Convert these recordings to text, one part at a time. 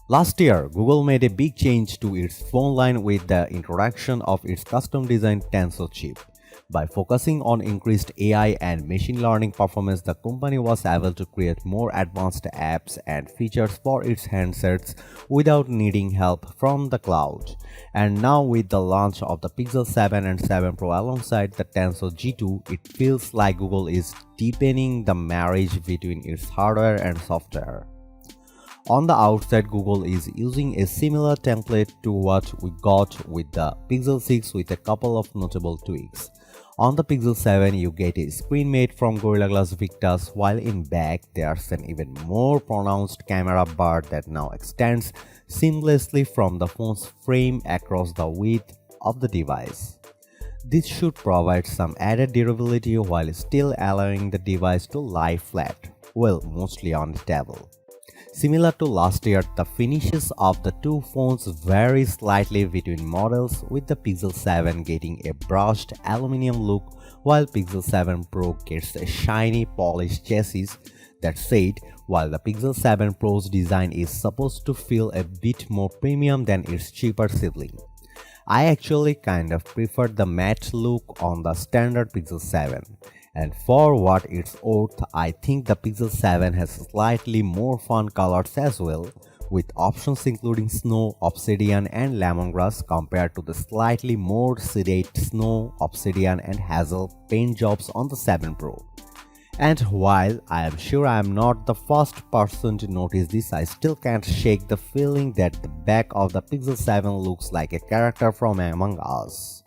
Last year, Google made a big change to its phone line with the introduction of its custom-designed Tensor chip. By focusing on increased AI and machine learning performance, the company was able to create more advanced apps and features for its handsets without needing help from the cloud. And now with the launch of the Pixel 7 and 7 Pro alongside the Tensor G2, it feels like Google is deepening the marriage between its hardware and software. On the outside, Google is using a similar template to what we got with the Pixel 6 with a couple of notable tweaks. On the Pixel 7, you get a screen made from Gorilla Glass Victus, while in back there's an even more pronounced camera bar that now extends seamlessly from the phone's frame across the width of the device. This should provide some added durability while still allowing the device to lie flat, well, mostly on the table. Similar to last year, the finishes of the two phones vary slightly between models, with the Pixel 7 getting a brushed aluminum look while Pixel 7 Pro gets a shiny polished chassis. That said, while the Pixel 7 Pro's design is supposed to feel a bit more premium than its cheaper sibling, I actually kind of prefer the matte look on the standard Pixel 7. And for what it's worth, I think the Pixel 7 has slightly more fun colors as well, with options including snow, obsidian and lemongrass compared to the slightly more sedate snow, obsidian and hazel paint jobs on the 7 Pro. And while I am sure I am not the first person to notice this, I still can't shake the feeling that the back of the Pixel 7 looks like a character from Among Us.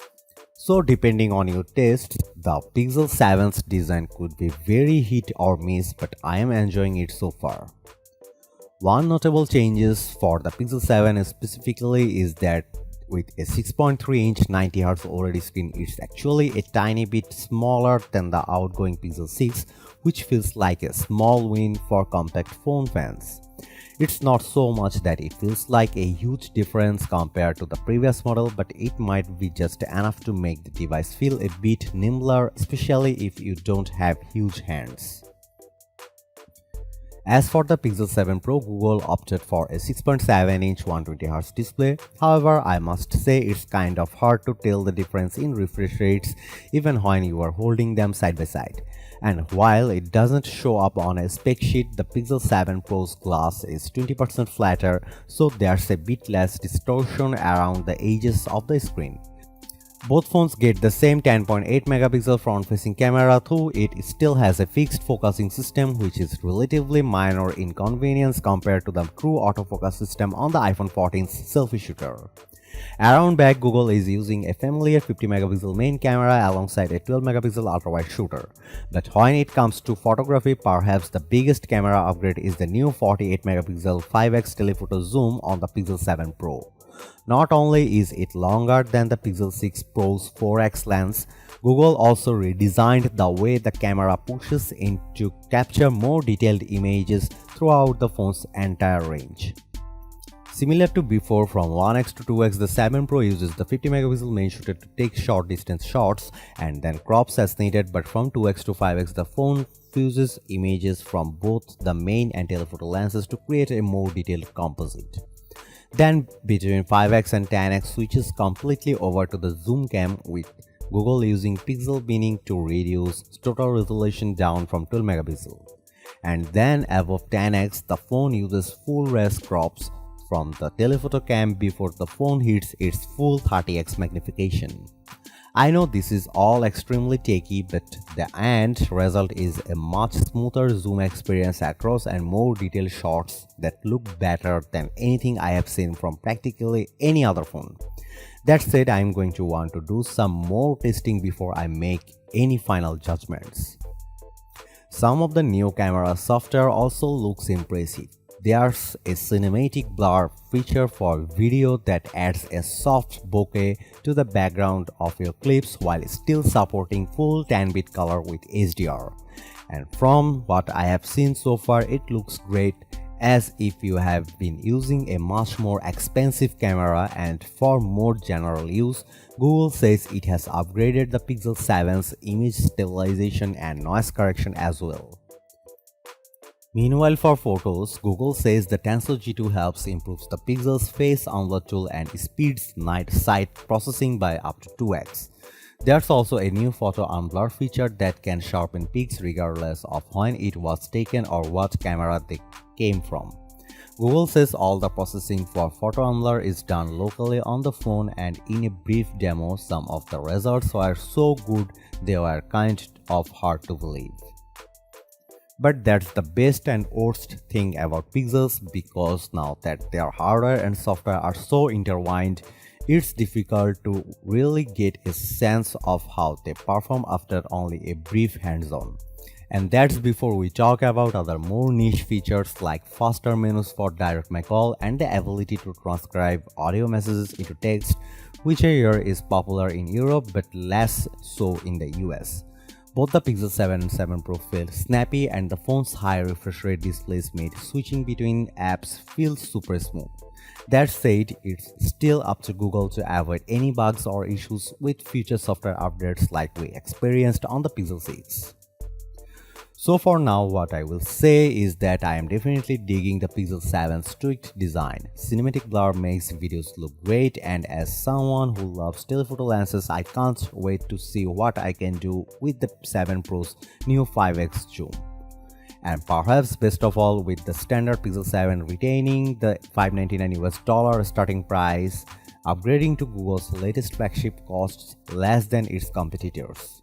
So depending on your taste, the Pixel 7's design could be very hit or miss, but I am enjoying it so far. One notable changes for the Pixel 7 specifically is that with a 6.3-inch 90Hz OLED screen, it's actually a tiny bit smaller than the outgoing Pixel 6, which feels like a small win for compact phone fans. It's not so much that it feels like a huge difference compared to the previous model, but it might be just enough to make the device feel a bit nimbler, especially if you don't have huge hands. As for the Pixel 7 Pro, Google opted for a 6.7-inch 120Hz display. However, I must say it's kind of hard to tell the difference in refresh rates even when you are holding them side by side. And while it doesn't show up on a spec sheet, the Pixel 7 Pro's glass is 20% flatter, so there's a bit less distortion around the edges of the screen. Both phones get the same 10.8 megapixel front-facing camera, though it still has a fixed focusing system, which is relatively minor inconvenience compared to the true autofocus system on the iPhone 14's selfie shooter. Around back, Google is using a familiar 50 megapixel main camera alongside a 12 megapixel ultra-wide shooter. But when it comes to photography, perhaps the biggest camera upgrade is the new 48 megapixel 5x telephoto zoom on the Pixel 7 Pro. Not only is it longer than the Pixel 6 Pro's 4x lens, Google also redesigned the way the camera pushes in to capture more detailed images throughout the phone's entire range. Similar to before, from 1x to 2x, the 7 Pro uses the 50 megapixel main shooter to take short distance shots and then crops as needed, but from 2x to 5x, the phone fuses images from both the main and telephoto lenses to create a more detailed composite. Then between 5x and 10x switches completely over to the zoom cam, with Google using pixel binning to reduce total resolution down from 12 megapixel. And then above 10x, the phone uses full res crops from the telephoto cam before the phone hits its full 30x magnification. I know this is all extremely techy, but the end result is a much smoother zoom experience across and more detailed shots that look better than anything I have seen from practically any other phone. That said, I am going to want to do some more testing before I make any final judgments. Some of the new camera software also looks impressive. There's a cinematic blur feature for video that adds a soft bokeh to the background of your clips while still supporting full 10-bit color with HDR. And from what I have seen so far, it looks great, as if you have been using a much more expensive camera. And for more general use, Google says it has upgraded the Pixel 7's image stabilization and noise correction as well. Meanwhile, for photos, Google says the Tensor G2 helps improves the Pixel's face unlock tool and speeds night sight processing by up to 2x. There's also a new photo unblur feature that can sharpen pics regardless of when it was taken or what camera they came from. Google says all the processing for photo unblur is done locally on the phone, and in a brief demo, some of the results were so good they were kind of hard to believe. But that's the best and worst thing about pixels, because now that their hardware and software are so intertwined, it's difficult to really get a sense of how they perform after only a brief hands-on. And that's before we talk about other more niche features like faster menus for direct my call and the ability to transcribe audio messages into text, which I hear is popular in Europe but less so in the US. Both the Pixel 7 and 7 Pro feel snappy, and the phone's high refresh rate displays made switching between apps feel super smooth. That said, it's still up to Google to avoid any bugs or issues with future software updates like we experienced on the Pixel 6. So for now, what I will say is that I am definitely digging the Pixel 7's tweaked design. Cinematic blur makes videos look great, and as someone who loves telephoto lenses, I can't wait to see what I can do with the 7 Pro's new 5x zoom. And perhaps best of all, with the standard Pixel 7 retaining the $599 starting price, upgrading to Google's latest flagship costs less than its competitors.